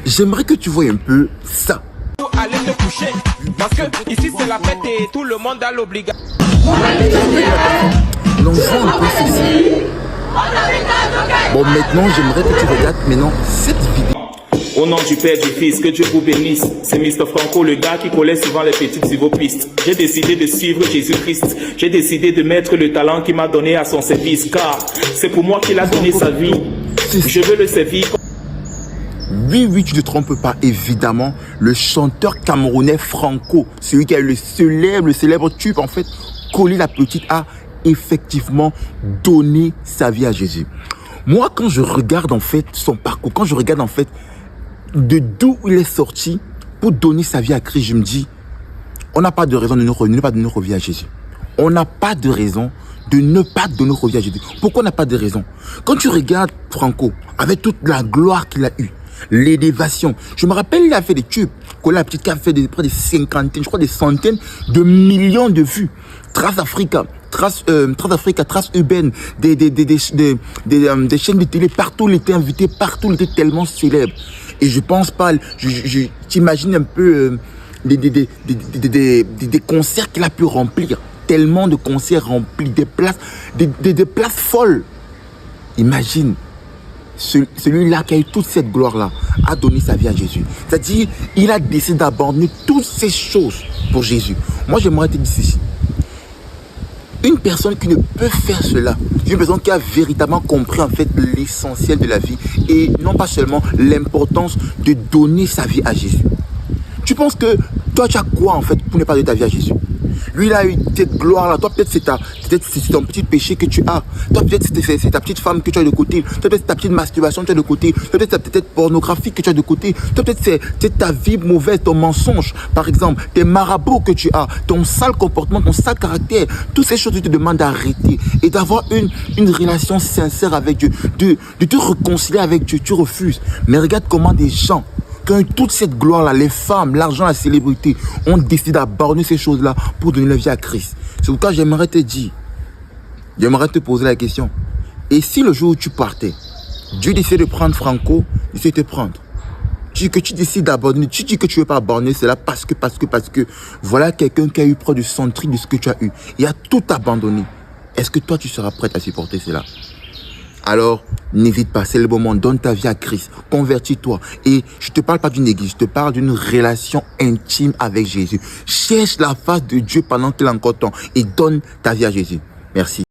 J'aimerais que tu vois un peu ça. Aller te coucher, parce que ici c'est la fête et tout le monde a l'obligation. Donc vois un peu ceci. Bon, maintenant j'aimerais que tu regardes maintenant cette vidéo. Au nom du Père et du Fils, que Dieu vous bénisse. C'est Mr. Franco, le gars qui collait souvent les petites sur vos pistes. J'ai décidé de suivre Jésus-Christ. J'ai décidé de mettre le talent qu'il m'a donné à son service, car c'est pour moi qu'il a donné sa vie. Je veux le servir. Oui, tu ne te trompes pas, évidemment, le chanteur camerounais Franco, celui qui a eu le célèbre tube, en fait, Coller la petite, a effectivement donné sa vie à Jésus. Moi, quand je regarde, en fait, son parcours, quand je regarde, en fait, de d'où il est sorti pour donner sa vie à Christ, je me dis, on n'a pas de raison de ne pas donner notre vie à Jésus. On n'a pas de raison de ne pas donner notre vie à Jésus. Pourquoi on n'a pas de raison? Quand tu regardes Franco, avec toute la gloire qu'il a eue, l'élévation. Je me rappelle, il a fait des tubes. Coller la petite qui a fait près de 50, je crois des centaines de millions de vues. Trace Africa, Trace urbaine, des chaînes de télé, partout il était invité, partout il était tellement célèbre. Et je pense pas, t'imagines un peu des concerts qu'il a pu remplir. Tellement de concerts remplis, des places folles. Imagine. Celui-là qui a eu toute cette gloire-là a donné sa vie à Jésus. C'est-à-dire, il a décidé d'abandonner toutes ces choses pour Jésus. Moi, j'aimerais te dire ceci. Une personne qui ne peut faire cela, une personne qui a véritablement compris en fait l'essentiel de la vie et non pas seulement l'importance de donner sa vie à Jésus. Tu penses que toi, tu as quoi en fait pour ne pas donner ta vie à Jésus? Lui, il a eu cette gloire-là. Toi, peut-être c'est ton petit péché que tu as. Toi, peut-être c'est ta petite femme que tu as de côté. Toi, peut-être c'est ta petite masturbation que tu as de côté. Toi, peut-être c'est peut-être pornographique que tu as de côté. Toi, peut-être c'est ta vie mauvaise, ton mensonge, par exemple, tes marabouts que tu as, ton sale comportement, ton sale caractère. Toutes ces choses, tu te demandes d'arrêter et d'avoir une relation sincère avec Dieu, de te réconcilier avec Dieu. Tu refuses. Mais regarde comment des gens qui ont eu toute cette gloire-là, les femmes, l'argent, la célébrité, ont décidé d'abandonner ces choses-là pour donner la vie à Christ. C'est pourquoi j'aimerais te dire, j'aimerais te poser la question. Et si le jour où tu partais, Dieu décide de prendre Franco, il sait te prendre. Que tu décides d'abandonner, tu dis que tu ne veux pas abandonner cela parce que voilà quelqu'un qui a eu près de 100 de ce que tu as eu. Il a tout abandonné. Est-ce que toi, tu seras prêt à supporter cela? Alors, n'hésite pas, c'est le moment, donne ta vie à Christ, convertis-toi. Et je ne te parle pas d'une église, je te parle d'une relation intime avec Jésus. Cherche la face de Dieu pendant qu'il est encore temps et donne ta vie à Jésus. Merci.